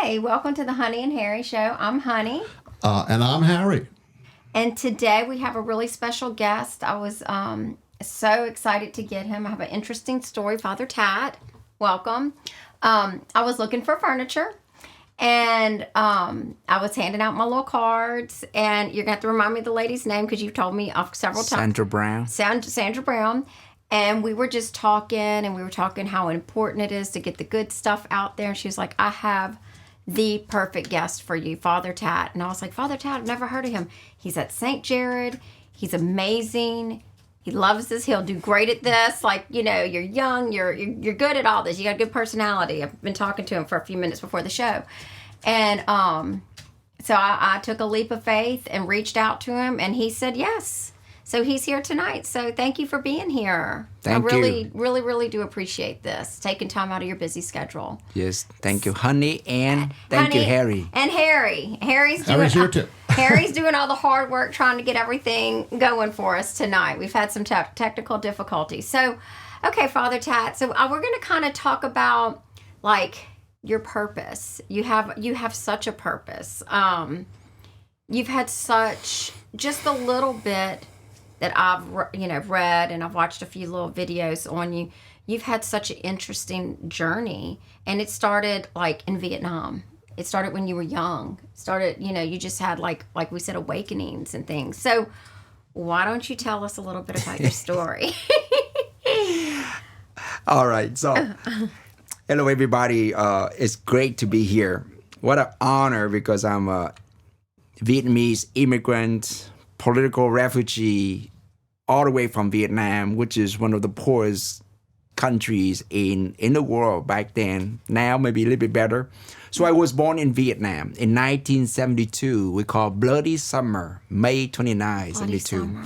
Hey, welcome to the Honey and Harry Show. I'm Honey. And I'm Harry. And today we have a really special guest. I was so excited to get him. I have an interesting story. Father Tat, welcome. I was looking for furniture and I was handing out my little cards. And you're going to have to remind me of the lady's name because you've told me several times. Sandra Brown. Sandra Brown. And we were just talking and we were talking how important it is to get the good stuff out there. And she was like, I have the perfect guest for you, Father Tat. And I was like, Father Tat, I've never heard of him. He's at St. Jared. He's amazing. He loves this. He'll do great at this. Like, you know, you're young. You're good at all this. You got a good personality. I've been talking to him for a few minutes before the show. And so I took a leap of faith and reached out to him. And he said yes. So he's here tonight. So thank you for being here. Thank you. Really do appreciate this. Taking time out of your busy schedule. Yes, thank you, Honey, and thank you, Harry. And Harry. Harry's here too. Harry's doing all the hard work trying to get everything going for us tonight. We've had some technical difficulties. So, okay, Father Tat. So we're going to kind of talk about like your purpose. You have such a purpose. You've had such just a little bit that I've read and I've watched a few little videos on you. You've had such an interesting journey, and it started like in Vietnam. It started when you were young. It started, you just had like we said, awakenings and things. So why don't you tell us a little bit about your story? All right. So, hello everybody. It's great to be here. What an honor, because I'm a Vietnamese immigrant, political refugee, all the way from Vietnam, which is one of the poorest countries in the world back then. Now maybe a little bit better. So I was born in Vietnam in 1972. We call Bloody Summer, May 29, 72.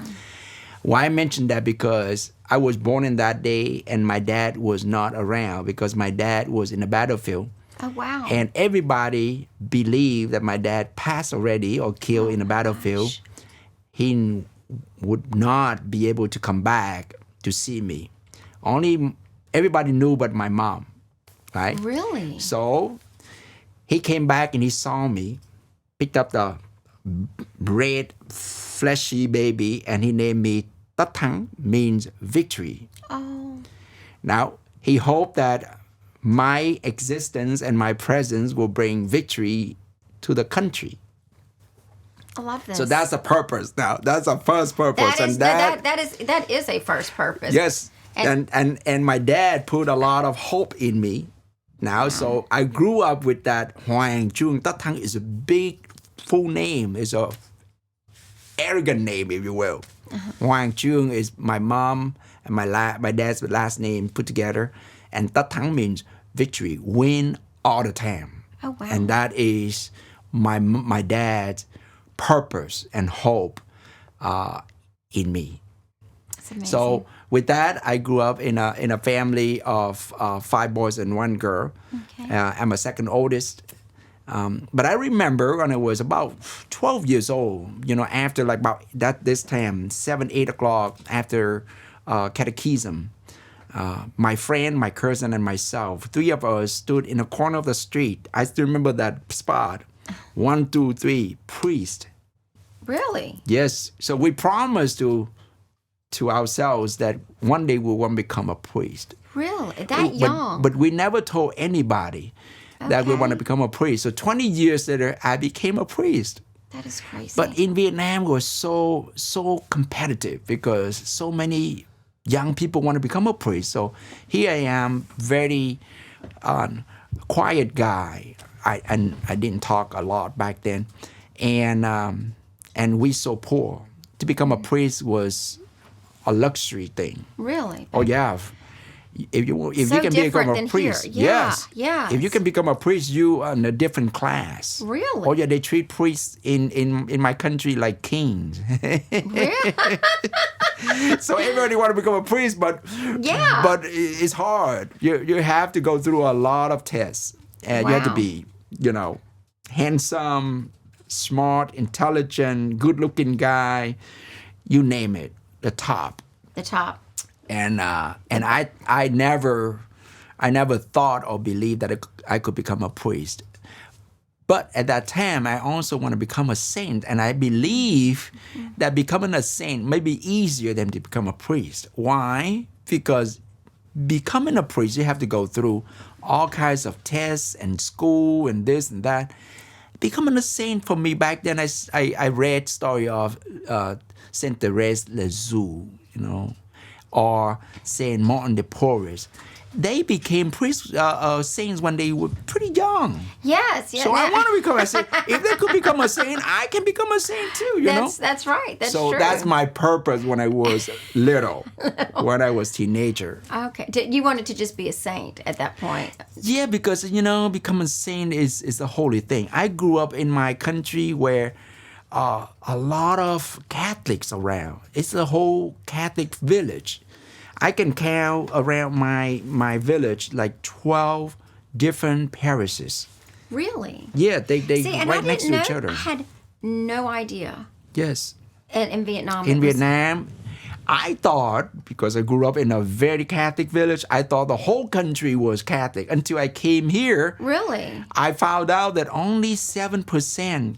Why I mention that? Because I was born in that day and my dad was not around because my dad was in the battlefield. Oh, wow. And everybody believed that my dad passed already or killed in the battlefield. Gosh. He would not be able to come back to see me. Only everybody knew but my mom, right? Really? So he came back and he saw me, picked up the red, fleshy baby, and he named me Tat Hoang, means victory. Oh. Now, he hoped that my existence and my presence will bring victory to the country. I love this. So that's the purpose now. That's the first purpose. That is a first purpose. Yes. And my dad put a lot of hope in me now. Wow. So I grew up with that Hoang Chung. Tat Hoang is a big full name. It's a arrogant name, if you will. Hoang Chung is my mom and my dad's last name put together. And Tat Hoang means victory, win all the time. Oh, wow. And that is my dad's purpose and hope in me. That's amazing. So with that, I grew up in a family of 5 boys and 1 girl. Okay. I'm a second oldest. But I remember when I was about 12 years old, after like about this time, 7, 8 o'clock after catechism, my friend, my cousin, and myself, 3 of us stood in a corner of the street. I still remember that spot. 1, 2, 3, priest. Really? Yes. So we promised to ourselves that one day we want to become a priest. Really? That young? But we never told anybody that we want to become a priest. So 20 years later, I became a priest. That is crazy. But in Vietnam, it was so competitive because so many young people want to become a priest. So here I am, very quiet guy. I didn't talk a lot back then, and we so poor. To become a priest was a luxury thing. Really? Oh yeah. If you So can become a priest, here. yes. Yeah. If you can become a priest, you are in a different class. Really? Oh yeah, they treat priests in my country like kings. Really? So everybody want to become a priest, but it's hard. You have to go through a lot of tests, and you have to be, handsome, smart, intelligent, good-looking guy, you name it, the top. The top. And I never thought or believed that I could become a priest. But at that time, I also want to become a saint. And I believe that becoming a saint may be easier than to become a priest. Why? Because becoming a priest, you have to go through all kinds of tests and school and this and that. Becoming a saint for me back then, I read story of Saint Therese Lisieux, or Saint Martin de Porres. They became priests, saints when they were pretty young. Yes. So I want to become a saint. If they could become a saint, I can become a saint too, you know? That's right. That's so true. that's my purpose when I was little, when I was teenager. Okay. You wanted to just be a saint at that point. Yeah, because, becoming a saint is a holy thing. I grew up in my country where a lot of Catholics around. It's a whole Catholic village. I can count around my village like 12 different parishes. Really? Yeah, they See, and right next to each other. I had no idea. Yes. In Vietnam. In Vietnam, I thought, because I grew up in a very Catholic village, I thought the whole country was Catholic until I came here. Really? I found out that only 7%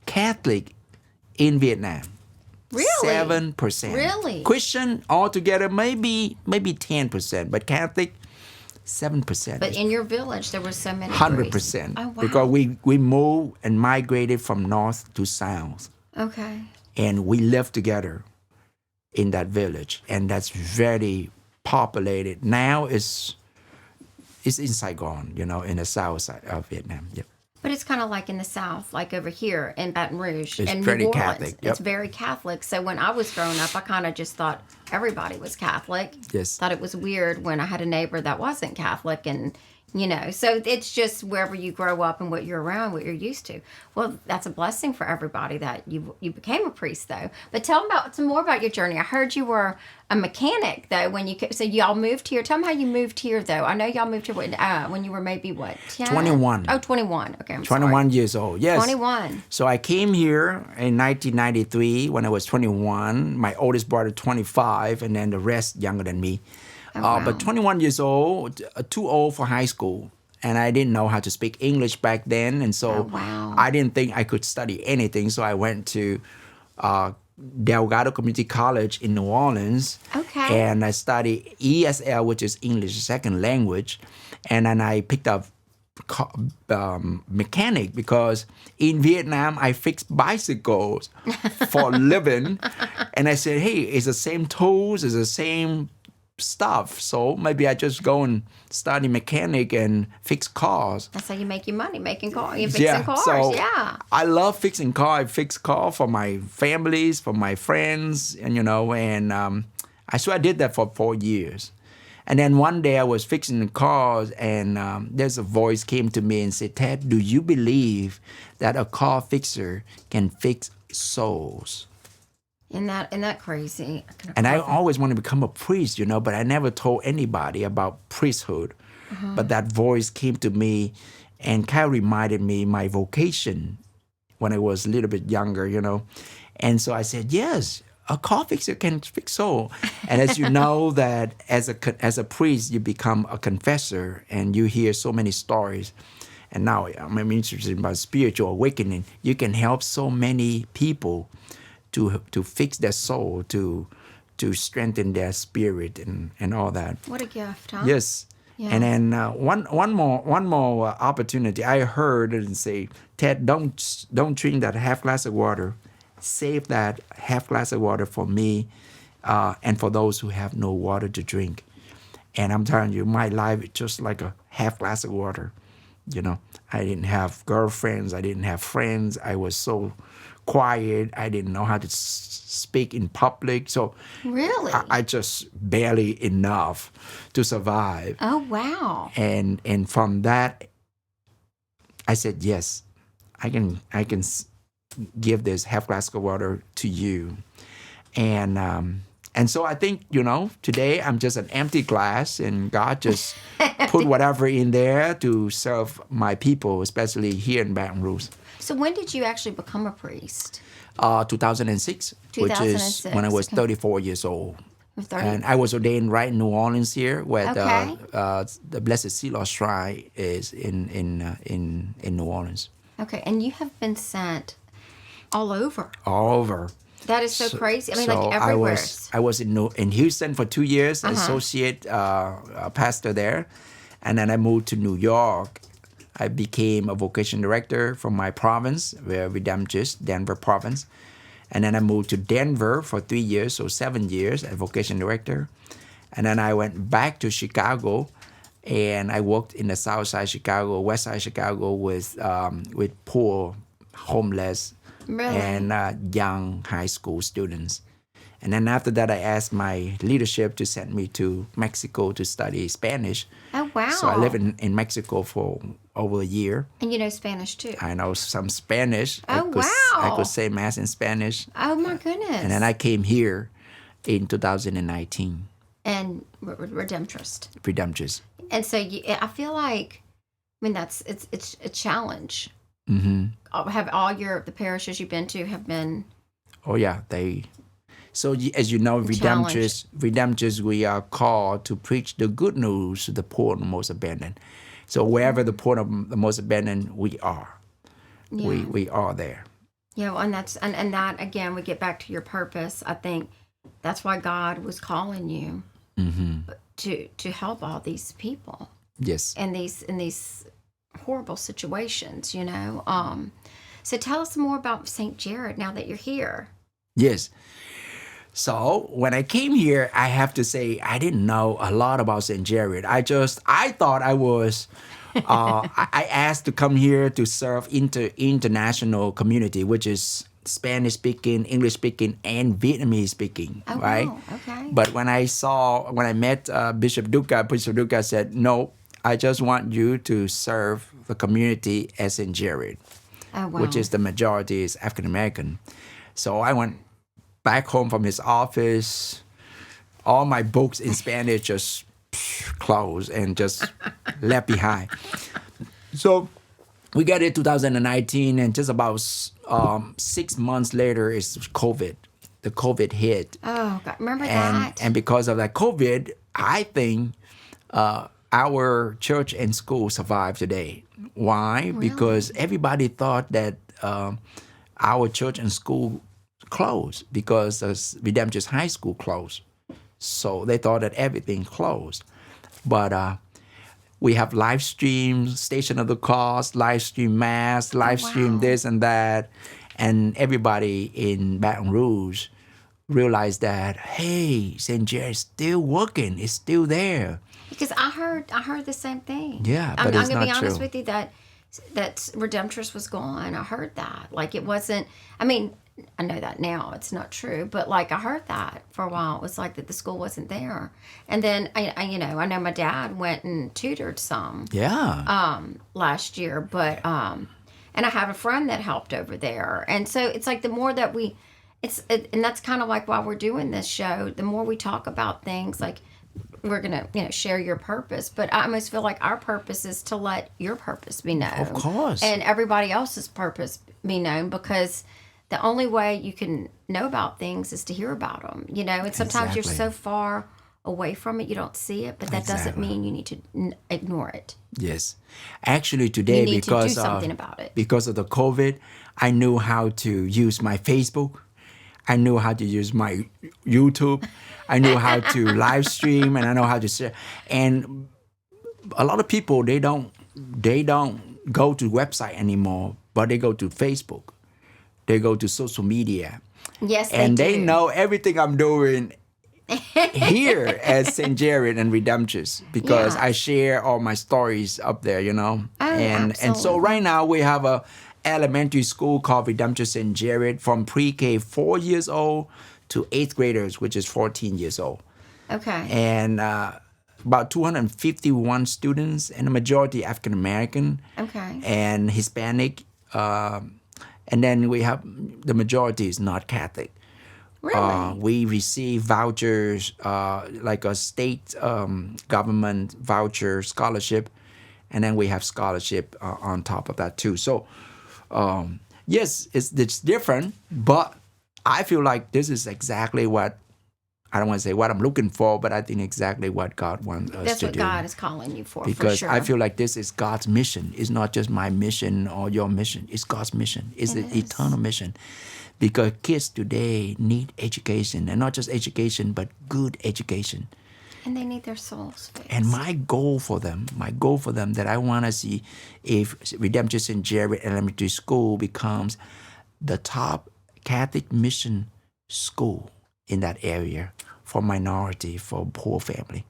Catholic in Vietnam. Really? 7%. Really? Christian altogether, maybe 10%, but Catholic, 7%. But in your village, there were so many 100%. priests. Oh, wow. Because we moved and migrated from north to south. Okay. And we lived together in that village. And that's very populated. Now it's in Saigon, in the south side of Vietnam. Yep. But it's kind of like in the South, like over here in Baton Rouge It's and very New Orleans. Catholic, yep. It's very Catholic. So when I was growing up, I kind of just thought everybody was Catholic. Yes. Thought it was weird when I had a neighbor that wasn't Catholic, and so it's just wherever you grow up and what you're around, what you're used to. Well, that's a blessing for everybody that you became a priest, though. But tell them some more about your journey. I heard you were a mechanic, though, so y'all moved here. Tell them how you moved here, though. I know y'all moved here when you were maybe, what, 10? 21. Oh, 21. Okay, I'm 21 sorry. years old, yes. 21. So I came here in 1993 when I was 21. My oldest brother, 25, and then the rest younger than me. Oh, wow. But 21 years old, too old for high school. And I didn't know how to speak English back then. And so wow. I didn't think I could study anything. So I went to Delgado Community College in New Orleans. Okay. And I studied ESL, which is English second language. And then I picked up mechanic because in Vietnam, I fixed bicycles for a living. And I said, hey, it's the same tools, it's the same stuff, so maybe I just go and study mechanic and fix cars. That's how you make your money, making cars. You're fixing cars, so yeah. I love fixing cars. I fix cars for my families, for my friends, and I did that for 4 years. And then one day I was fixing the cars, and there's a voice came to me and said, Ted, do you believe that a car fixer can fix souls? Isn't that crazy? And I always wanted to become a priest, but I never told anybody about priesthood. Uh-huh. But that voice came to me and kind of reminded me my vocation when I was a little bit younger, And so I said, yes, a car fixer can fix soul. And as you know, that as a priest, you become a confessor and you hear so many stories. And now I'm interested in spiritual awakening. You can help so many people to fix their soul, to strengthen their spirit and all that. What a gift, huh? Yes. Yeah. And then one more opportunity. I heard and say, Ted, don't drink that half glass of water. Save that half glass of water for me and for those who have no water to drink. And I'm telling you, my life is just like a half glass of water. I didn't have girlfriends. I didn't have friends. I was so quiet. I didn't know how to speak in public. So really, I just barely enough to survive. Oh, wow. And from that, I said, yes, I can give this half glass of water to you. And so I think, today I'm just an empty glass, and God just put whatever in there to serve my people, especially here in Baton Rouge. So when did you actually become a priest? 2006, which is when I was 34 years old. 30. And I was ordained right in New Orleans here, where the Blessed Sea Lost Shrine is in New Orleans. Okay, and you have been sent all over. all over. That is so crazy. I mean, like everywhere. I was in Houston for 2 years, associate pastor there, and then I moved to New York. I became a vocation director from my province, where Redemptus, Denver province, and then I moved to Denver for 3 years, so 7 years as vocation director, and then I went back to Chicago, and I worked in the South Side Chicago, West Side Chicago with poor, homeless. Really? And young high school students. And then after that, I asked my leadership to send me to Mexico to study Spanish. Oh, wow. So I lived in Mexico for over a year. And you know Spanish too? I know some Spanish. Oh, I wow. could say Mass in Spanish. Oh, my goodness. And then I came here in 2019. And Redemptrist. Redemptus. And so I feel like, I mean, it's a challenge. Mm-hmm. Have all the parishes you've been to have been? Oh yeah, So as you know, Redemptus, we are called to preach the good news to the poor and the most abandoned. So wherever the poor and the most abandoned, we are. Yeah. We are there. Yeah, well, and that again, we get back to your purpose. I think that's why God was calling you to help all these people. Yes. In these horrible situations, you know. So tell us more about St. Gerard now that you're here. Yes. So when I came here, I have to say I didn't know a lot about St. Gerard. I thought I was. I asked to come here to serve international community, which is Spanish speaking, English speaking, and Vietnamese speaking, right? Wow. Okay. But when I met Bishop Duca said, "No, I just want you to serve the community as St. Gerard." Oh, wow. Which is the majority is African American. So I went back home from his office. All my books in Spanish just closed and just left behind. So we got it 2019, and just about 6 months later is COVID. The COVID hit. Oh, God. Remember that? And because of that COVID, I think our church and school survived today. Why? Really? Because everybody thought that our church and school closed because the Redemptus High School closed. So they thought that everything closed. But we have live stream, Station of the Cross, live stream Mass, live stream this and that. And everybody in Baton Rouge realized that, hey, St. Gerard is still working. It's still there. Because I heard the same thing. Yeah, but I'm it's gonna not be honest true. with you that Redemptress was gone. I heard that. Like it wasn't. I mean, I know that now it's not true, but like I heard that for a while. It was like that the school wasn't there. And then I know my dad went and tutored some. Yeah. Last year, but and I have a friend that helped over there, and so it's like the more that and that's kind of like why we're doing this show. The more we talk about things like. We're going to, share your purpose. But I almost feel like our purpose is to let your purpose be known. Of course. And everybody else's purpose be known, because the only way you can know about things is to hear about them, And sometimes you're so far away from it, you don't see it. But that doesn't mean you need to ignore it. Yes. Actually, today, you need to do something about it. Because of the COVID, I knew how to use my Facebook. I knew how to use my YouTube. I knew how to live stream, and I know how to share. And a lot of people, they don't go to website anymore, but they go to Facebook. They go to social media. Yes, and they they do. know everything I'm doing here at St. Gerard and Redemptus, because I share all my stories up there, Oh, and so absolutely. right now we have a elementary school called Redemptus St. Gerard from pre-K 4 years old to 8th graders, which is 14 years old. Okay. And about 251 students, and the majority African American Okay. and Hispanic. And then we have the majority is not Catholic. Really? We receive vouchers, like a state government voucher scholarship, and then we have scholarship on top of that too. So, yes, it's different, but I feel like this is exactly what I don't want to say what I'm looking for, but I think exactly what God wants us That's to what do. God is calling you for Because sure. I feel like this is God's mission. It's not just my mission or your mission. It's God's mission. It's It an is. eternal mission. Because kids today need education, and not just education, but good education. And they need their souls fixed. And my goal for them that I want to see if Redemption St. Gerard Elementary School becomes the top Catholic mission school in that area for minority, for poor family,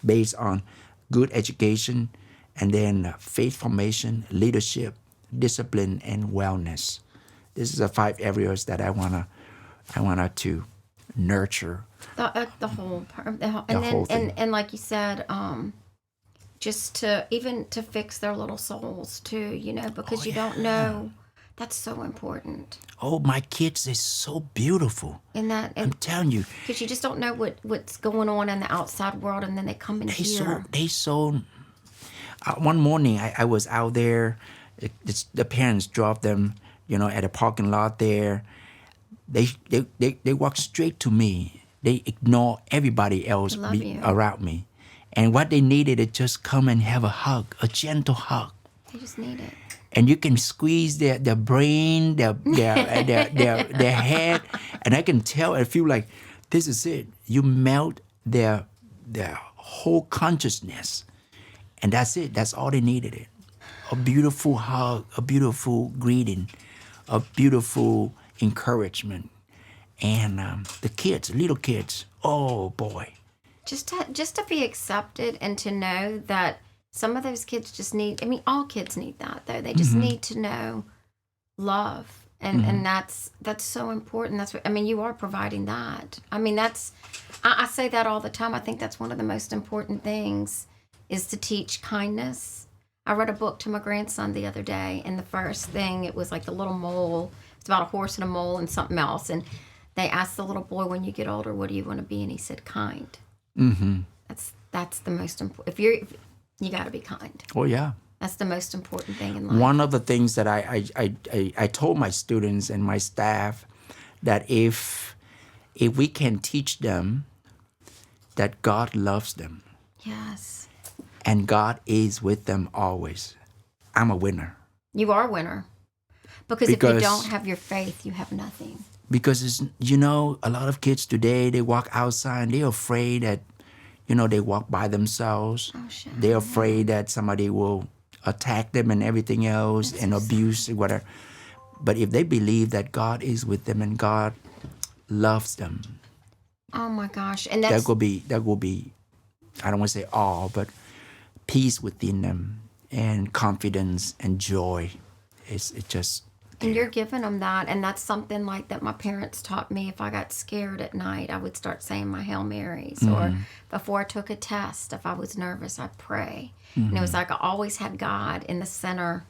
based on good education and then faith formation, leadership, discipline, and wellness. This is the 5 areas that I wanna to nurture. The whole part, whole thing. and like you said, just to even to fix their little souls too, because you don't know. That's so important. Oh, my kids is so beautiful. And I'm telling you. Because you just don't know what's going on in the outside world, and then they come in here. One morning I was out there. The parents dropped them, at a parking lot there. They walk straight to me. They ignore everybody else around me. And what they needed is just come and have a hug, a gentle hug. They just need it. And you can squeeze their brain, their head, and I can tell and feel like this is it. You melt their whole consciousness, and that's it. That's all they needed. It a beautiful hug, a beautiful greeting, a beautiful encouragement, and the little kids. Oh boy, just to be accepted and to know that. Some of those kids just need, all kids need that, though. They just need to know love. And that's so important. That's what, you are providing that. I say that all the time. I think that's one of the most important things is to teach kindness. I read a book to my grandson the other day, and the first thing, it was like the little mole. It's about a horse and a mole and something else. And they asked the little boy, when you get older, what do you want to be? And he said, kind. Mm-hmm. That's the most important. You got to be kind. Oh, yeah. That's the most important thing in life. One of the things that I told my students and my staff that if we can teach them that God loves them. Yes. And God is with them always, I'm a winner. You are a winner. Because if you don't have your faith, you have nothing. Because, a lot of kids today, they walk outside and they're afraid that they walk by themselves. Oh, sure. They're afraid that somebody will attack them and everything else and abuse, whatever. But if they believe that God is with them and God loves them. Oh, my gosh. And that will be, I don't want to say all, but peace within them and confidence and joy. It's just... And you're giving them that, and that's something like that my parents taught me. If I got scared at night, I would start saying my Hail Marys. Or before I took a test, if I was nervous, I'd pray. And it was like I always had God in the center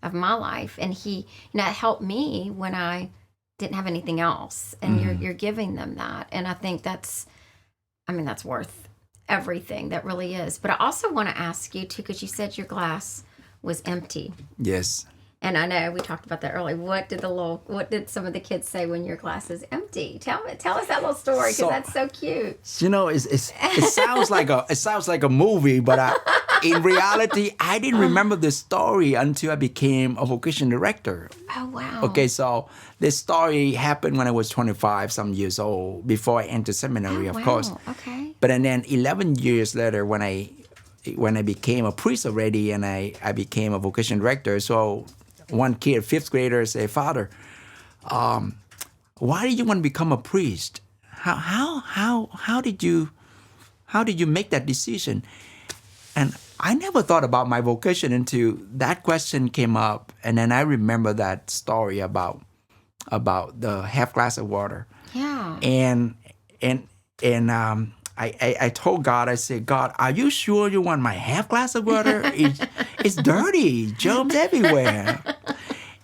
of my life. And He, it helped me when I didn't have anything else. And you're giving them that. And I think that's worth everything. That really is. But I also want to ask you, too, because you said your glass was empty. Yes. And I know we talked about that earlier. What did some of the kids say when your glass is empty? Tell us that little story, because that's so cute. It sounds like a movie, but in reality, I didn't remember the story until I became a vocation director. Oh wow. Okay, so this story happened when I was 25 some years old, before I entered seminary, of course. Okay. But then 11 years later, when I became a priest already, and I became a vocation director, so. One kid, 5th grader, said, "Father, why did you want to become a priest? How did you make that decision?" And I never thought about my vocation until that question came up, and then I remember that story about the half glass of water. Yeah. And I told God, I said, "God, are you sure you want my half glass of water? It's dirty, germs everywhere."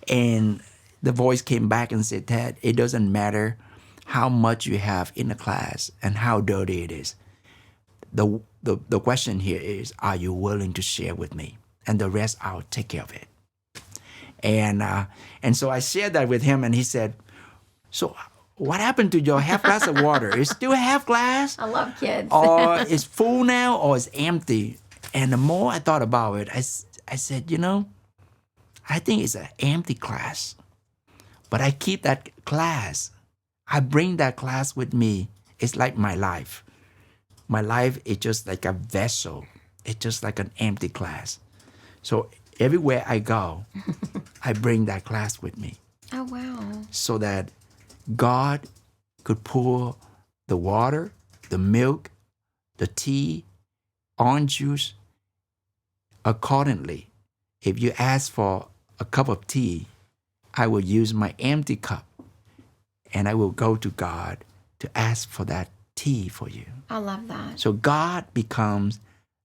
And the voice came back and said, "Tat, it doesn't matter how much you have in the class and how dirty it is. The question here is, are you willing to share with me? And the rest, I'll take care of it." And so I shared that with him, and he said, "So what happened to your half glass of water? It's still half glass? I love kids. Or it's full now or it's empty? And the more I thought about it, I said, I think it's an empty glass. But I keep that glass. I bring that glass with me. It's like my life. My life is just like a vessel. It's just like an empty glass. So everywhere I go, I bring that glass with me. Oh, wow. So that God could pour the water, the milk, the tea, orange juice accordingly. If you ask for a cup of tea, I will use my empty cup and I will go to God to ask for that tea for you. I love that. So God becomes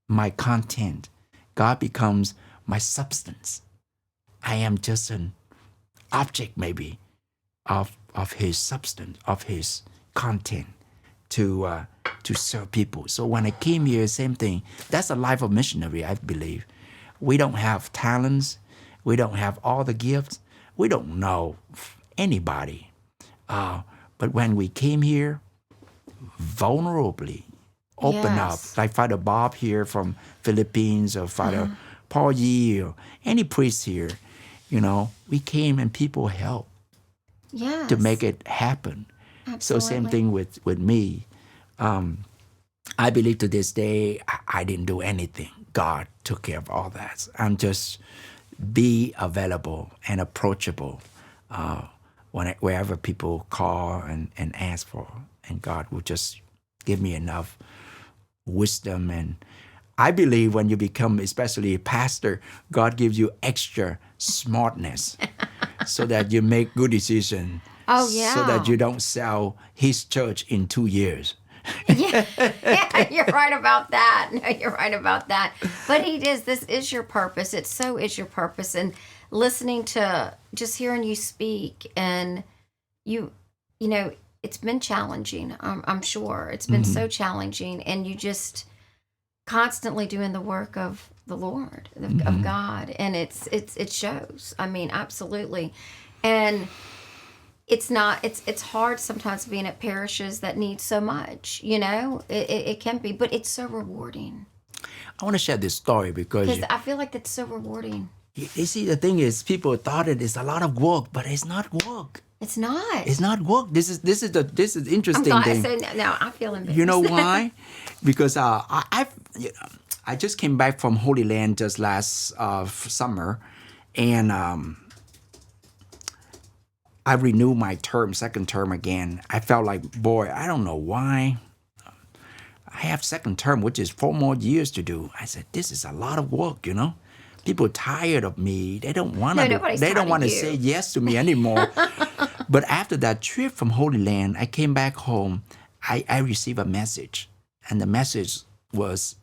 my content. God becomes my substance. I am just an object maybe of his substance, of his content to serve people. So when I came here, same thing. That's the life of missionary, I believe. We don't have talents. We don't have all the gifts. We don't know anybody. But when we came here, vulnerably open up, like Father Bob here from Philippines or Father Paul Yi or any priest here, we came and people helped to make it happen. Absolutely. So same thing with me. I believe to this day, I didn't do anything. God took care of all that. I'm just be available and approachable wherever people call and ask for. And God will just give me enough wisdom. And I believe when you become especially a pastor, God gives you extra smartness so that you make good decisions. Oh, yeah. So that you don't sell his church in 2 years. Yeah, you're right about that. No, you're right about that. But this is your purpose. It so is your purpose. And listening to, just hearing you speak, and it's been challenging. I'm sure it's been so challenging, and you just constantly doing the work of the Lord, of God, and it shows. I mean, absolutely. And it's hard sometimes being at parishes that need so much, it can be, but it's so rewarding. I want to share this story because I feel like that's so rewarding. You see, the thing is, people thought it is a lot of work, but it's not work. It's not. It's not work. This is interesting I'm glad thing. I said no. I feel embarrassed. You know why? Because I just came back from Holy Land just last summer, and I renewed my second term again. I felt like, boy, I don't know why. I have second term, which is 4 more years to do. I said, this is a lot of work, People are tired of me. They don't want to. They don't want to say yes to me anymore. But after that trip from Holy Land, I came back home. I received a message, and the message was,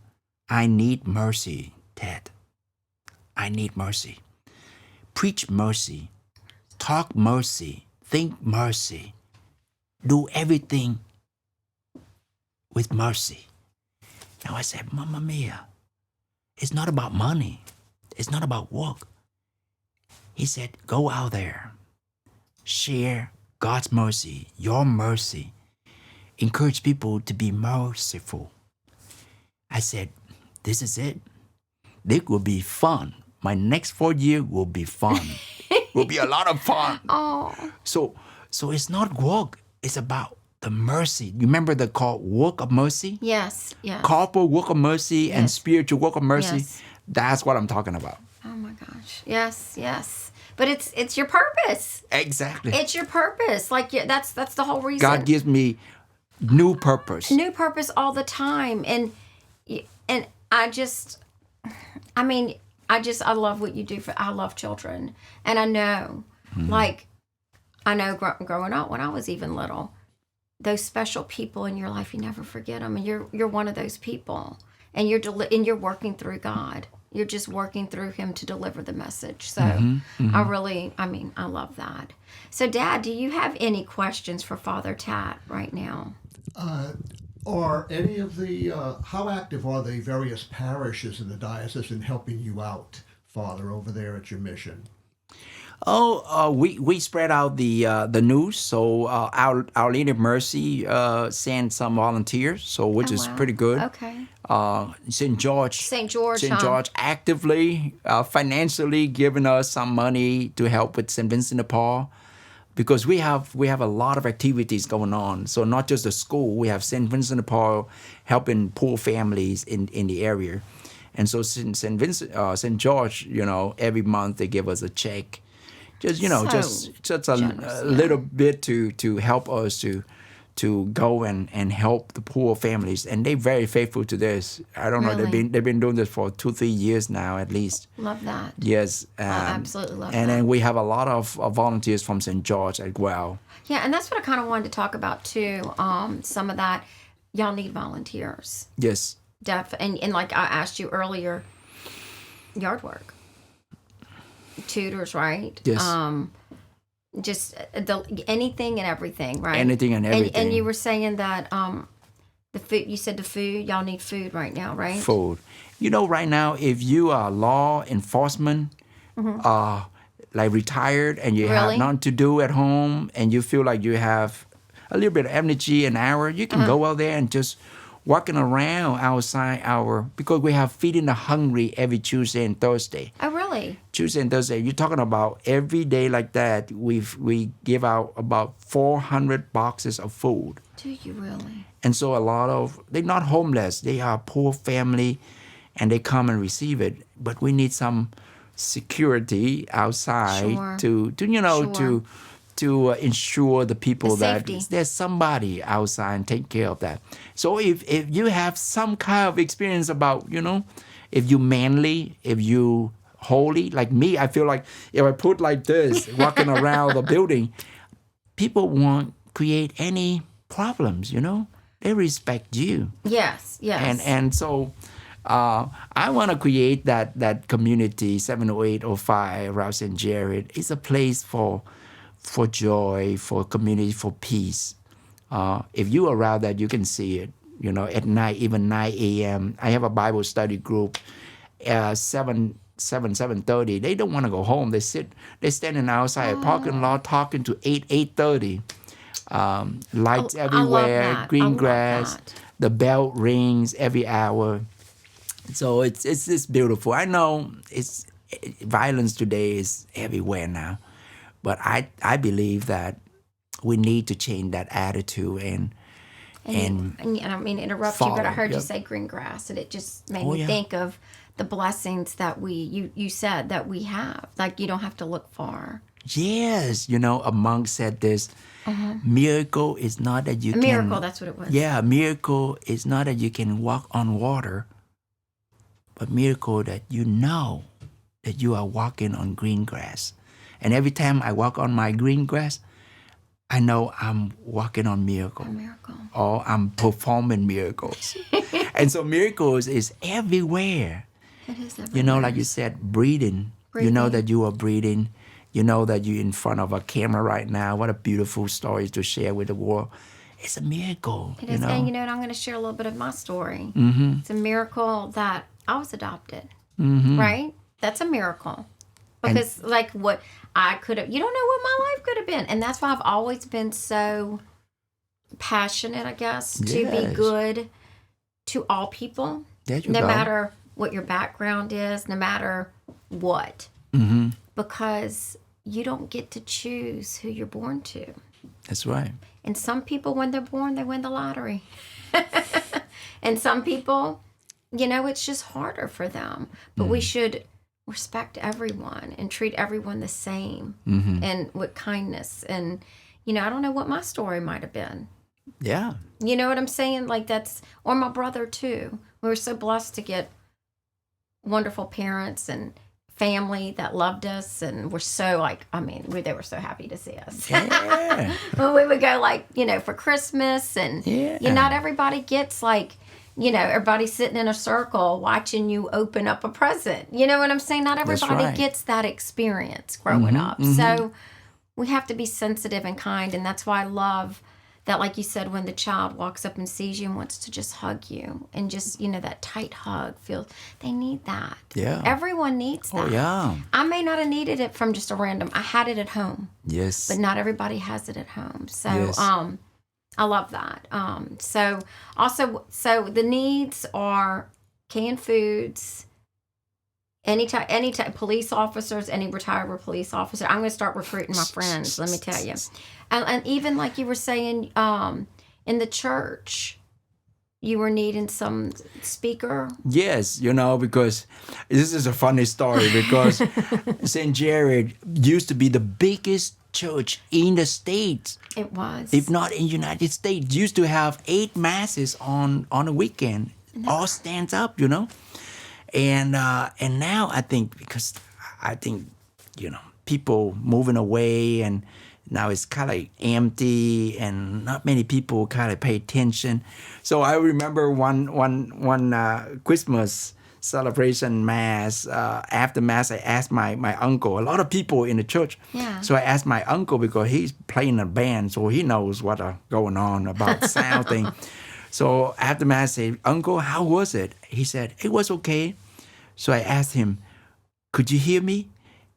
"I need mercy, Ted. I need mercy. Preach mercy. Talk mercy, think mercy, do everything with mercy." Now I said, Mamma mia, it's not about money. It's not about work. He said, go out there, share God's mercy, your mercy, encourage people to be merciful. I said, this is it. This will be fun. My next 4 years will be fun. Will be a lot of fun. Oh. So it's not work. It's about the mercy. You remember the call work of mercy? Yes. Corporal work of mercy and spiritual work of mercy. Yes. That's what I'm talking about. Oh my gosh. Yes. But it's your purpose. Exactly. It's your purpose. Like that's the whole reason. God gives me new purpose. New purpose all the time, and I love what you do I love children, and I know, growing up when I was even little, those special people in your life, you never forget them, and you're one of those people, and you're working through God. You're just working through Him to deliver the message. So I love that. So, Dad, do you have any questions for Father Tat right now? Are any of the, how active are the various parishes in the diocese in helping you out, Father, over there at your mission? We spread out the news. So Our Lady of Mercy sent some volunteers, so which is wow. pretty good. Okay. St. George. St. George, St. huh? George actively, financially giving us some money to help with St. Vincent de Paul, because we have a lot of activities going on. So not just the school, we have St. Vincent de Paul helping poor families in the area. And so St. George, every month they give us a check, just So a generous, little bit to help us to go and help the poor families. And they're very faithful to this. I don't know, Really? they've been doing this for 2-3 years now at least. Love that. Yes. I absolutely love and that. then we have a lot of volunteers from St. George as well. Yeah, and that's what I kind of wanted to talk about too. Some of that, y'all need volunteers. Yes. And like I asked you earlier, yard work, tutors, right? Yes. Just anything and everything, right? Anything and everything. And you were saying that the food. You said the food. Y'all need food right now, right? Food. Right now, if you are law enforcement, like retired, and you have Really? nothing to do at home, and you feel like you have a little bit of energy, an hour, you can go out there and just walking around outside because we have Feeding the Hungry every Tuesday and Thursday. Oh, really? Tuesday and Thursday, you're talking about every day like that. We give out about 400 boxes of food. Do you really? And so they're not homeless. They are poor family, and they come and receive it. But we need some security outside Sure. to ensure the people The that safety. there's somebody outside and take care of that. So if you have some kind of experience about, if you manly, if you holy, like me, I feel like if I put like this, walking around the building, people won't create any problems, They respect you. Yes. And so I want to create that community, 70805 around St. Jared. It's a place for joy, for community, for peace. If you are around that, you can see it. At night, even 9 a.m. I have a Bible study group. 7:30. They don't want to go home. They're standing outside a parking lot talking to 8:30. Lights everywhere, I love that. green I love grass. that. The bell rings every hour. So it's just beautiful. I know violence today is everywhere now, but I believe that we need to change that attitude and I mean, interrupt you, but I heard you Yep. say green grass, and it just made Oh, me yeah. think of the blessings that you said that we have. Like, you don't have to look far. Yes, a monk said this. Miracle is not that you A miracle, that's what it was. Yeah, miracle is not that you can walk on water, but miracle that that you are walking on green grass. And every time I walk on my green grass, I know I'm walking on miracle. A miracle. Or I'm performing miracles. And so miracles is everywhere. It is everywhere. Like you said, breathing. You know that you are breathing. You know that you're in front of a camera right now. What a beautiful story to share with the world. It's a miracle. It is, and I'm going to share a little bit of my story. Mm-hmm. It's a miracle that I was adopted, Mm-hmm. right? That's a miracle. Because, like, what I could have, you don't know what my life could have been. And that's why I've always been so passionate, I guess, to be Yes. good to all people. There you No go. matter what your background is, no matter what. Mm-hmm. Because you don't get to choose who you're born to. That's right. And some people, when they're born, they win the lottery. And some people, it's just harder for them. But we should respect everyone and treat everyone the same and with kindness. And, I don't know what my story might have been. Yeah. You know what I'm saying? Like, or my brother too. We were so blessed to get wonderful parents and family that loved us, and were so they were so happy to see us. Yeah. Well, we would go for Christmas, and not everybody gets everybody sitting in a circle watching you open up a present. You know what I'm saying? Not everybody right. gets that experience growing up. So we have to be sensitive and kind, and that's why I love that, like you said, when the child walks up and sees you and wants to just hug you and just, that tight hug they need that. Yeah. Everyone needs that. Oh, yeah. I may not have needed it from just a random, I had it at home. Yes. But not everybody has it at home. So, Yes. I love that. So the needs are canned foods, any type police officers, any retired police officer. I'm going to start recruiting my friends, let me tell you. And even like you were saying, in the church, you were needing some speaker. Yes, because this is a funny story because St. Gerard used to be the biggest church in the States. It was. If not in the United States. Used to have 8 masses on a weekend. No. All stands up, And now I think people moving away and now it's kind of like empty and not many people kind of pay attention. So I remember one Christmas celebration mass. After mass, I asked my uncle. A lot of people in the church. Yeah. So I asked my uncle because he's playing a band, so he knows what going on about sound thing. So after mass, I said, "Uncle, how was it?" He said, "It was okay." So I asked him, "Could you hear me?"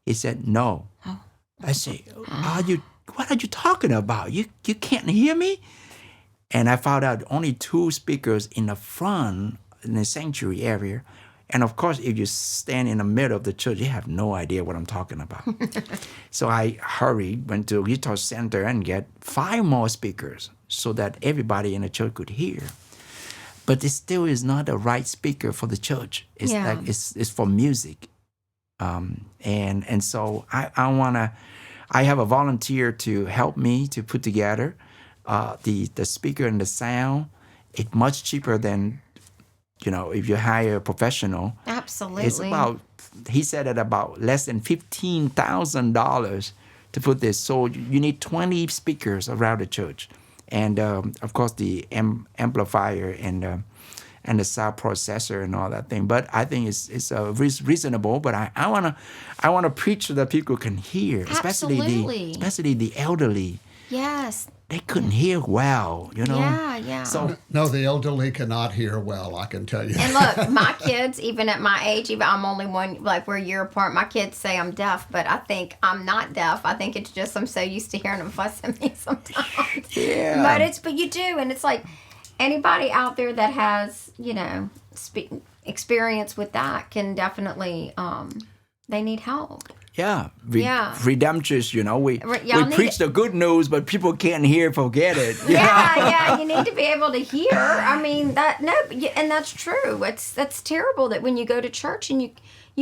He said, "No." Oh. I said, "What are you talking about? You can't hear me?" And I found out only 2 speakers in the front in the sanctuary area. And of course, if you stand in the middle of the church, you have no idea what I'm talking about. So I hurried, went to Guitar Center and get 5 more speakers so that everybody in the church could hear. But it still is not the right speaker for the church. It's like it's for music. And so I have a volunteer to help me to put together the speaker and the sound. It's much cheaper than, if you hire a professional. Absolutely. It's he said it about less than $15,000 to put this. So you need 20 speakers around the church. And of course the amplifier and the sound processor and all that thing. But I think it's reasonable. But I wanna preach so that people can hear, especially the elderly. Yes. They couldn't hear well, Yeah. So No, the elderly cannot hear well, I can tell you. And look, my kids, even at my age, I'm only we're a year apart. My kids say I'm deaf, but I think I'm not deaf. I think it's just I'm so used to hearing them fuss at me sometimes. Yeah. But you do, and it's like anybody out there that has, experience with that can definitely, they need help. Yeah, redemptress, we preach the good news, but people can't hear, forget it. Yeah, you need to be able to hear. I mean, and that's true. That's terrible that when you go to church and you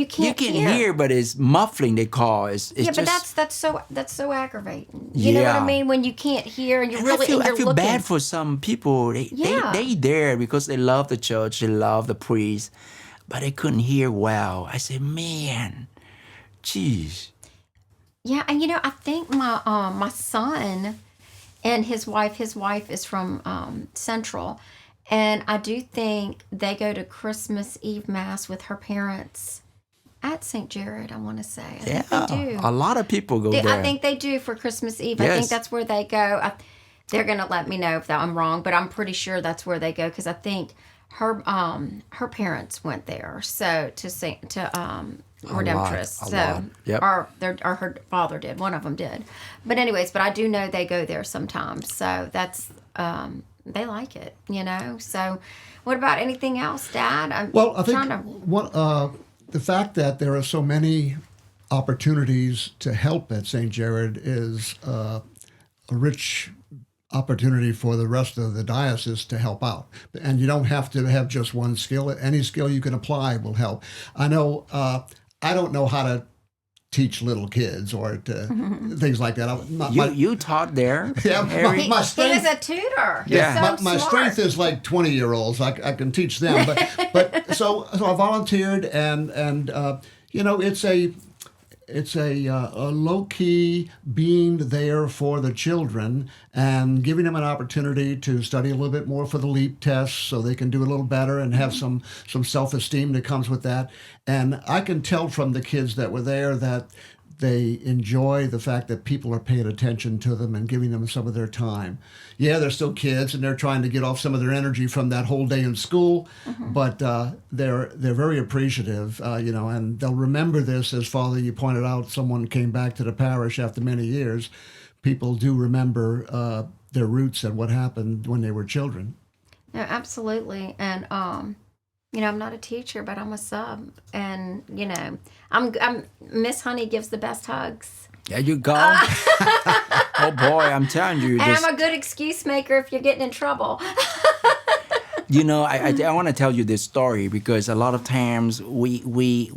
can't hear. You can hear, but it's muffling, they call it. But that's so aggravating. You know what I mean? When you can't hear and I feel bad for some people. They there because they love the church, they love the priest, but they couldn't hear well. I say, man. Jeez. Yeah, and I think my son and his wife is from Central, and I do think they go to Christmas Eve Mass with her parents at St. Gerard, I want to say. I think they do. A lot of people go there. I think they do for Christmas Eve. Yes. I think that's where they go. They're going to let me know if I'm wrong, but I'm pretty sure that's where they go because I think her parents went there. So to Redemptress. Yep. Or her father did. One of them did. But anyways, I do know they go there sometimes. So that's they like it, So what about anything else, Dad? I think the fact that there are so many opportunities to help at St. Gerard is a rich opportunity for the rest of the diocese to help out. And you don't have to have just one skill. Any skill you can apply will help. I know, I don't know how to teach little kids or things like that. You taught there. Yeah, my strength, he was a tutor. Yeah, my strength is like 20-year-olds. I can teach them. But so I volunteered, and it's a low-key being there for the children and giving them an opportunity to study a little bit more for the LEAP tests so they can do a little better and have some self-esteem that comes with that. And I can tell from the kids that were there that they enjoy the fact that people are paying attention to them and giving them some of their time. Yeah, they're still kids and they're trying to get off some of their energy from that whole day in school, but they're very appreciative, and they'll remember this. As Father, you pointed out, someone came back to the parish after many years. People do remember their roots and what happened when they were children. No, absolutely. And I'm not a teacher, but I'm a sub, and I'm Miss Honey gives the best hugs. There you go. Oh boy, I'm telling you. And I'm a good excuse maker if you're getting in trouble. I want to tell you this story because a lot of times we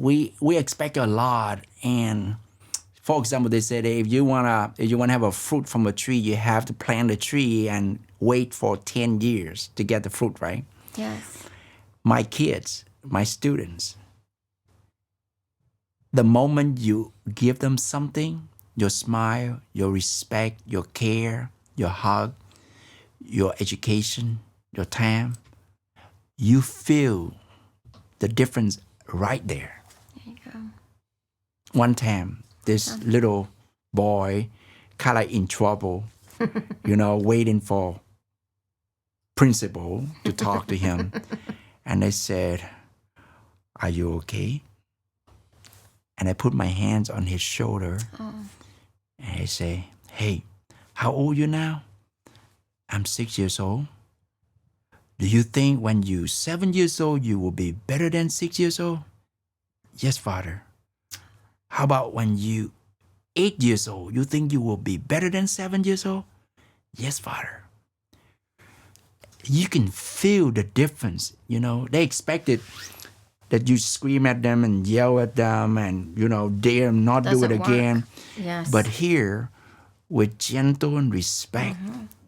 expect a lot, and for example, they said if you wanna have a fruit from a tree, you have to plant a tree and wait for 10 years to get the fruit, right? Yes. My kids, my students, the moment you give them something, your smile, your respect, your care, your hug, your education, your time, you feel the difference right there. There you go. One time, this little boy kind of in trouble, waiting for principal to talk to him. And they said, "Are you okay?" And I put my hands on his shoulder. Oh. And I say, "Hey, how old are you now?" "I'm 6 years old." "Do you think when you're 7 years old, you will be better than 6 years old?" "Yes, Father." "How about when you 8 years old, you think you will be better than 7 years old?" "Yes, Father." You can feel the difference, They expected that you scream at them and yell at them and, dare not do it again. Yes. But here, with gentle and respect,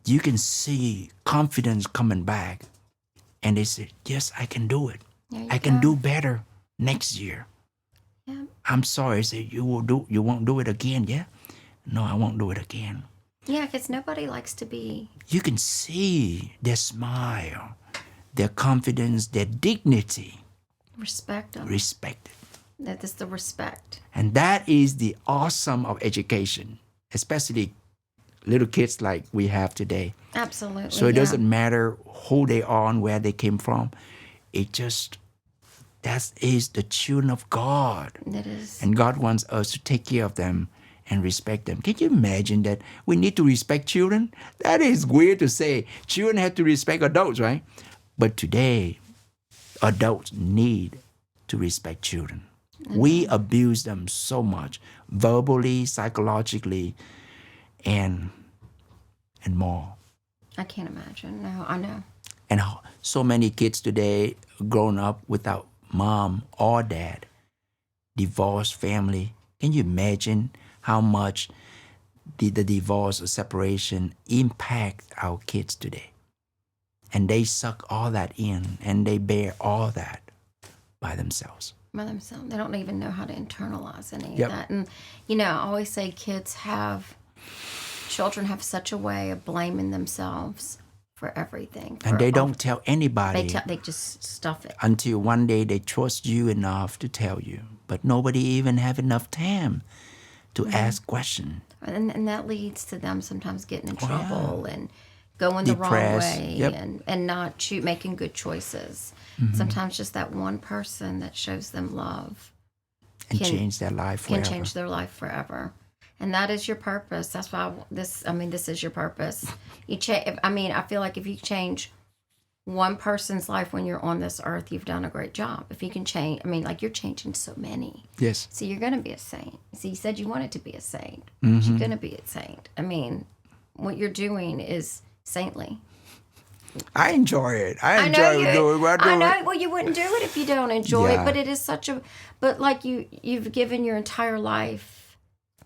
you can see confidence coming back. And they say, "Yes, I can do it. I can do better next year." Yeah. "I'm sorry." I say, you won't do it again, yeah?" "No, I won't do it again." Yeah, because nobody likes to be. You can see their smile, their confidence, their dignity. Respect them. Respected. That is the respect. And that is the awesome of education, especially little kids like we have today. Absolutely. So it doesn't matter who they are and where they came from. That is the children of God. It is. And God wants us to take care of them and respect them. Can you imagine that we need to respect children? That is weird to say. Children have to respect adults, right? But today, adults need to respect children. We abuse them so much, verbally, psychologically, and more. I can't imagine. No, I know. And so many kids today grown up without mom or dad, divorced family. Can you imagine how much the divorce or separation impact our kids today? And they suck all that in, and they bear all that by themselves. By themselves. They don't even know how to internalize any Yep. of that. And, I always say children have such a way of blaming themselves for everything. And they don't tell anybody. They just stuff it. Until one day they trust you enough to tell you. But nobody even have enough time to ask questions. And that leads to them sometimes getting in trouble and going the wrong way and not making good choices. Sometimes just that one person that shows them love and change their life forever. Can change their life forever. And that is your purpose. That's why this is your purpose. I feel like if you change one person's life when you're on this earth, you've done a great job. If you can change, you're changing so many. Yes. So you're going to be a saint. So you said you wanted to be a saint. You're going to be a saint. What you're doing is saintly. I enjoy it. I enjoy doing what I do. I know. Well, you wouldn't do it if you don't enjoy it. But it is but like you've given your entire life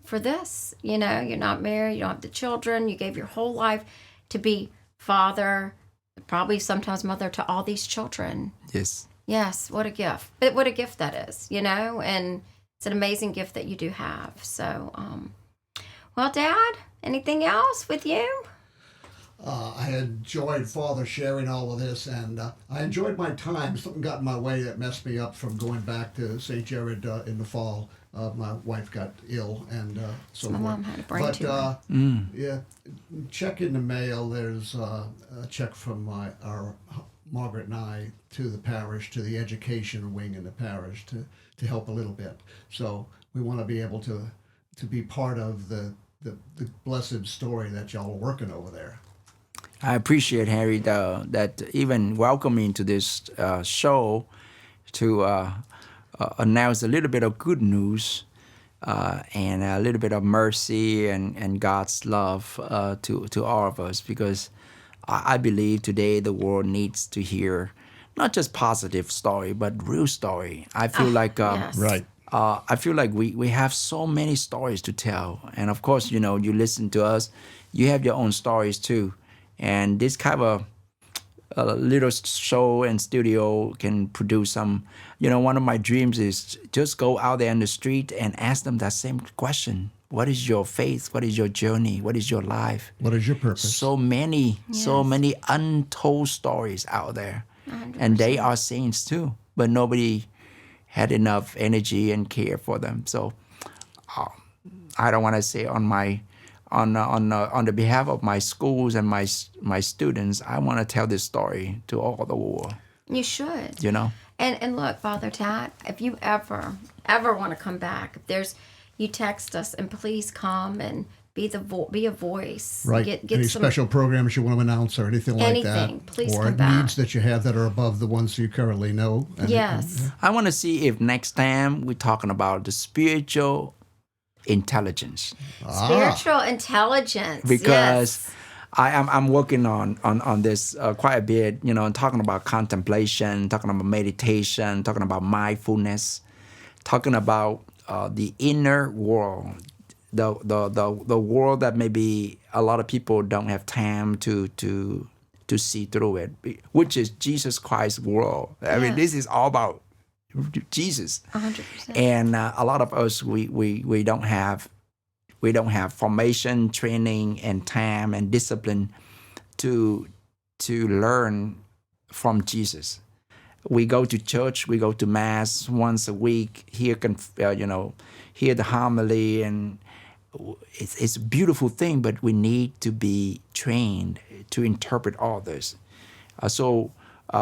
for this. You're not married. You don't have the children. You gave your whole life to be father, probably sometimes mother to all these children. Yes. Yes. What a gift. But what a gift that is, and it's an amazing gift that you do have. So, well, Dad, anything else with you? I enjoyed Father sharing all of this, and I enjoyed my time. Something got in my way that messed me up from going back to St. Gerard in the fall. My wife got ill and so My forth. mom had a brain But tumor. yeah, check in the mail. There's a check from our Margaret and I to the parish, to the education wing in the parish to help a little bit. So we want to be able to be part of the blessed story that y'all are working over there. I appreciate, Harry, that even welcoming to this show to announce a little bit of good news and a little bit of mercy and God's love to all of us, because I believe today the world needs to hear not just positive story, but real story. I feel like yes. Right. I feel like we have so many stories to tell. And of course, you listen to us, you have your own stories too. And this kind of a little show and studio can produce some, one of my dreams is just go out there in the street and ask them that same question. What is your faith? What is your journey? What is your life? What is your purpose? So many untold stories out there. 100%. And they are saints too, but nobody had enough energy and care for them. So I don't want to say on the behalf of my schools and my students, I want to tell this story to all the world. You should. And look, Father Tat, if you ever want to come back, you text us and please come and be a voice. Right. Get Any some special programs you want to announce or anything like that? Anything. Please or come back. needs that you have that are above the ones you currently know? Yes. I want to see if next time we're talking about the spiritual intelligence. Spiritual intelligence. Because yes. I'm working on this quite a bit, and talking about contemplation, talking about meditation, talking about mindfulness, talking about the inner world, the world that maybe a lot of people don't have time to see through it, which is Jesus Christ's world. I mean, this is all about Jesus. 100%. And a lot of us we don't have formation, training, and time and discipline to learn from Jesus. We go to church, we go to mass once a week, hear the homily, and it's a beautiful thing, but we need to be trained to interpret all this. So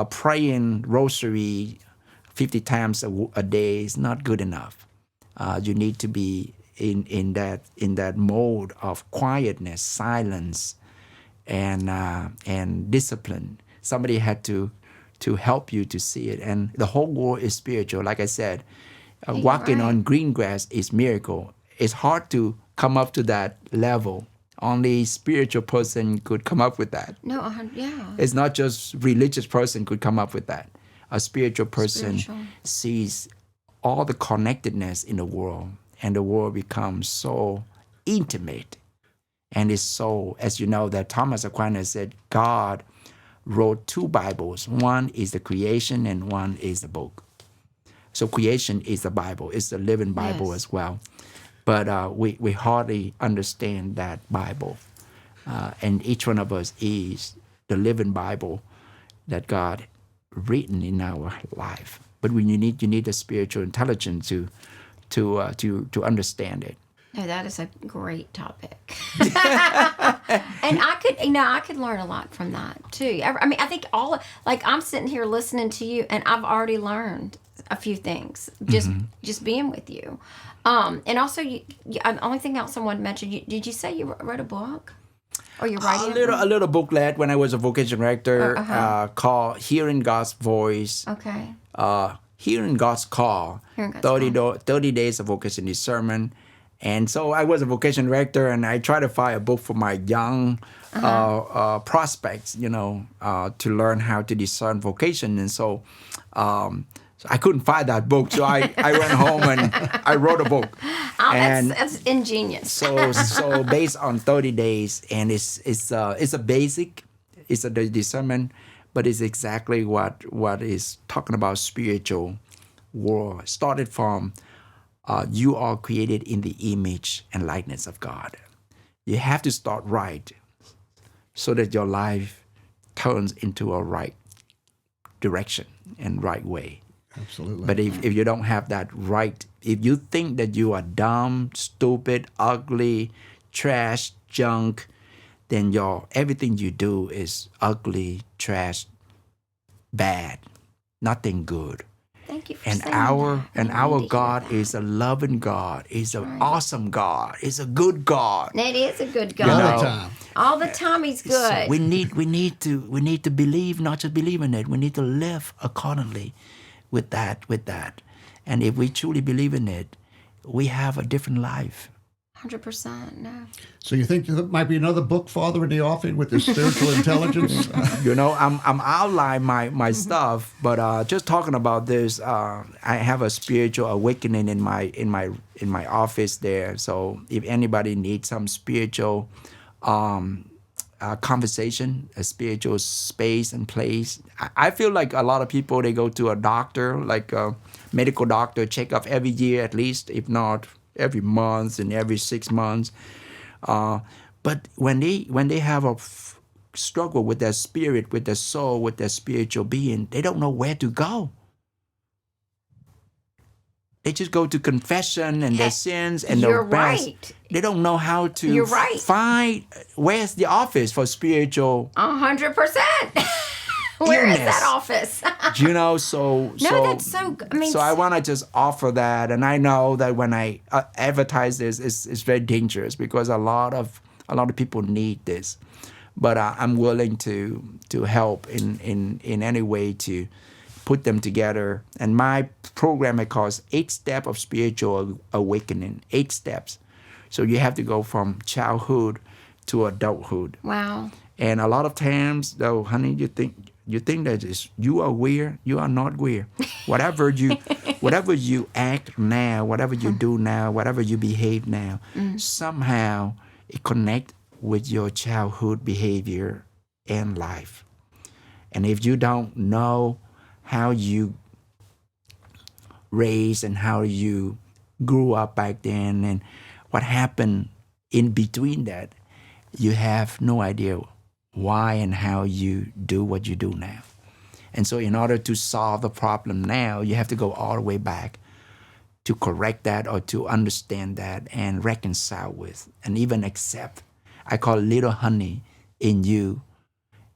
praying rosary 50 times a day is not good enough. You need to be in that mode of quietness, silence, and discipline. Somebody had to help you to see it. And the whole world is spiritual. Like I said, walking on green grass is miracle. It's hard to come up to that level. Only spiritual person could come up with that. No, yeah. It's not just religious person could come up with that. A spiritual person sees all the connectedness in the world, and the world becomes so intimate. And it's so, as you know, that Thomas Aquinas said, God wrote 2 Bibles. One is the creation and one is the book. So creation is the Bible. It's the living Bible as well. But we hardly understand that Bible. And each one of us is the living Bible that God written in our life. But when you need the spiritual intelligence to understand it. No, that is a great topic. And I could learn a lot from that too. I mean, I think I'm sitting here listening to you, and I've already learned a few things just being with you. And also, the only thing else I wanted to mention, did you say you wrote a book? Or you're writing a little booklet when I was a vocation director called Hearing God's Voice. Okay. Hearing God's Call. 30 days of vocation discernment. And so I was a vocation director, and I tried to find a book for my young prospects, to learn how to discern vocation. And so I couldn't find that book, so I went home and I wrote a book. And that's ingenious. so based on 30 days, and it's a basic, it's a discernment, but it's exactly what is talking about spiritual world. Started from you are created in the image and likeness of God. You have to start right so that your life turns into a right direction and right way. Absolutely. But if you don't have that right, if you think that you are dumb, stupid, ugly, trash, junk, then everything you do is ugly, trash, bad, nothing good. Thank you for And saying our that. and I our need to hear God that. is a loving God, is an right. awesome God, is a good God. It is a good You God. All know, the time. All the time he's good. So we need to believe, not just believe in it. We need to live accordingly with that. And if we truly believe in it, we have a different life. 100%. No. So you think there might be another book, Father, in the offing with this spiritual intelligence? You know, I'm outlining my stuff, but just talking about this, I have a spiritual awakening in my office there. So if anybody needs some spiritual conversation, a spiritual space and place, I feel like a lot of people, they go to a doctor, like a medical doctor, check up every year at least, if not every month and every 6 months. But when they have a struggle with their spirit, with their soul, with their spiritual being, they don't know where to go. They just go to confession and their sins and You're their best. right. They don't know how to You're right. find where's the office for spiritual 100%. Where is illness. that office? You know, so that's so good. I mean, so I want to just offer that, and I know that when I advertise this, it's very dangerous because a lot of people need this, but I'm willing to help in any way to put them together. And my program, it calls 8 Steps of Spiritual Awakening. 8 steps. So you have to go from childhood to adulthood. wow. And a lot of times, though, honey, you think that you are weird. You are not weird. Whatever you act now, whatever you do now, whatever you behave now, somehow it connects with your childhood behavior and life. And if you don't know how you raised and how you grew up back then and what happened in between that, you have no idea why and how you do what you do now. And so in order to solve the problem now, you have to go all the way back to correct that or to understand that and reconcile with and even accept. I call little honey in you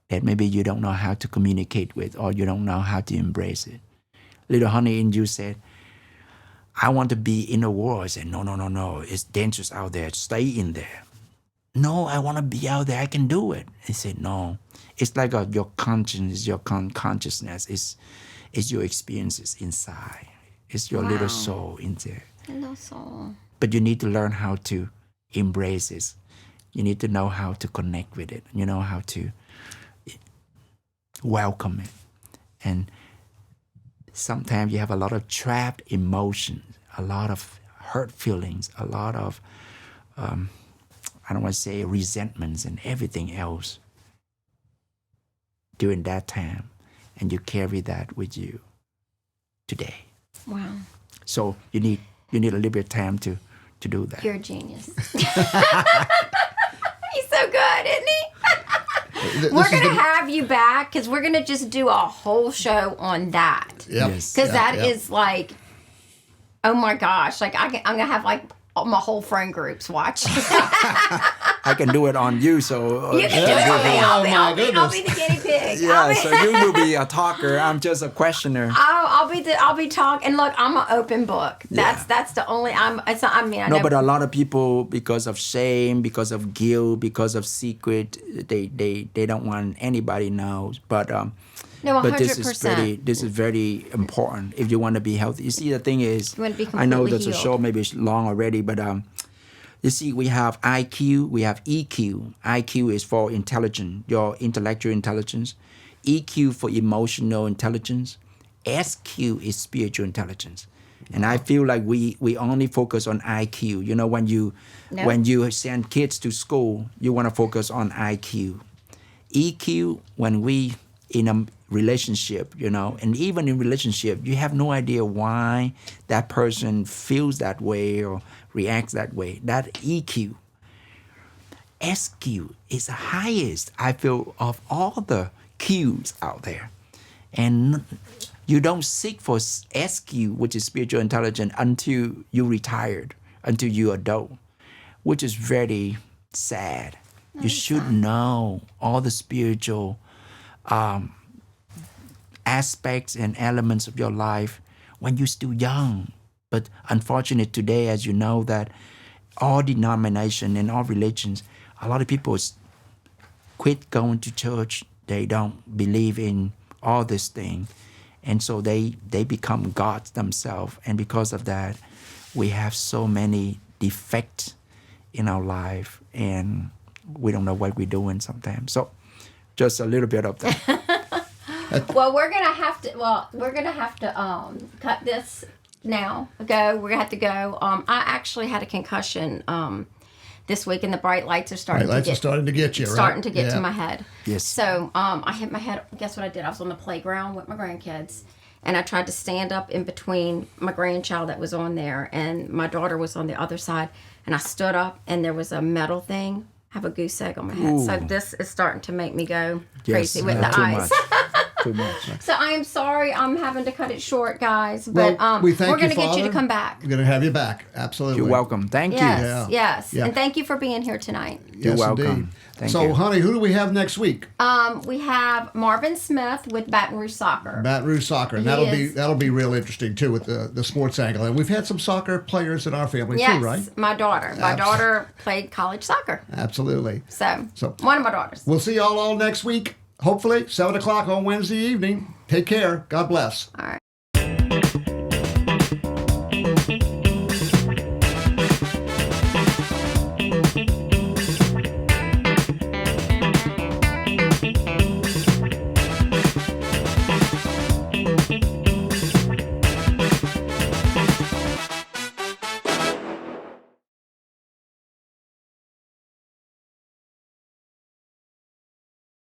that maybe you don't know how to communicate with or you don't know how to embrace it. Little honey in you said, I want to be in the world. I said, no, it's dangerous out there. Stay in there. No, I want to be out there. I can do it. He said, no. It's like your conscience, your consciousness. It's your experiences inside. It's your little soul in there. Little soul. But you need to learn how to embrace it. You need to know how to connect with it. You know how to welcome it. And sometimes you have a lot of trapped emotions, a lot of hurt feelings, a lot of I don't want to say resentments and everything else during that time. And you carry that with you today. Wow. So you need a little bit of time to do that. You're a genius. He's so good, isn't he? We're going to have you back because we're going to just do a whole show on that. Yep. Yes. Because that is like, oh my gosh. Like I'm going to have like my whole friend groups watch. I can do it on you, so You can do it on me. I'll be the guinea pig. yeah. So you will be a talker. I'm just a questioner. I'll be talking. And look, I'm an open book. That's the only. But a lot of people, because of shame, because of guilt, because of secret, they don't want anybody knows. But No, 100%. but this is very important if you want to be healthy. You see, the thing is, You want to be I know completely that the healed. show maybe is long already, but you see, we have IQ, we have EQ. IQ is for intelligence, your intellectual intelligence. EQ for emotional intelligence. SQ is spiritual intelligence. And I feel like we only focus on IQ. You know, when you send kids to school, you want to focus on IQ. EQ, when we in a relationship, you know, and even in relationship, you have no idea why that person feels that way or reacts that way. That EQ. SQ is the highest, I feel, of all the Qs out there. And You don't seek for SQ, which is spiritual intelligence, until you retired, until you adult, which is very sad. You should know all the spiritual aspects and elements of your life when you're still young. But unfortunately today, as you know, that all denomination and all religions, a lot of people quit going to church. They don't believe in all this thing. And so they become gods themselves. And because of that, we have so many defects in our life, and we don't know what we're doing sometimes. So just a little bit of that. Well, we're gonna have to cut this now. We're gonna have to go. I actually had a concussion this week, and the bright lights are starting to get you, right? Starting to get to my head. Yes. So I hit my head. Guess what I did? I was on the playground with my grandkids, and I tried to stand up in between my grandchild that was on there, and my daughter was on the other side. And I stood up, and there was a metal thing. I have a goose egg on my head. Ooh. So this is starting to make me go crazy with the too eyes. Too much. So I am sorry I'm having to cut it short, guys. But we thank we're going you, to get you to Father. come back. We're going to have you back. Absolutely. You're welcome. Thank Yes, you. Yeah. yes. Yeah. And thank you for being here tonight. You're Yes, welcome. indeed. Thank So, you. honey, who do we have next week? We have Marvin Smith with Baton Rouge Soccer. Baton Rouge Soccer, and that'll be real interesting too with the sports angle. And we've had some soccer players in our family Yes, too, right? my daughter. My daughter played college soccer. Absolutely. So So- one of my daughters. We'll see y'all all next week. Hopefully, 7 o'clock on Wednesday evening. Take care. God bless. All right.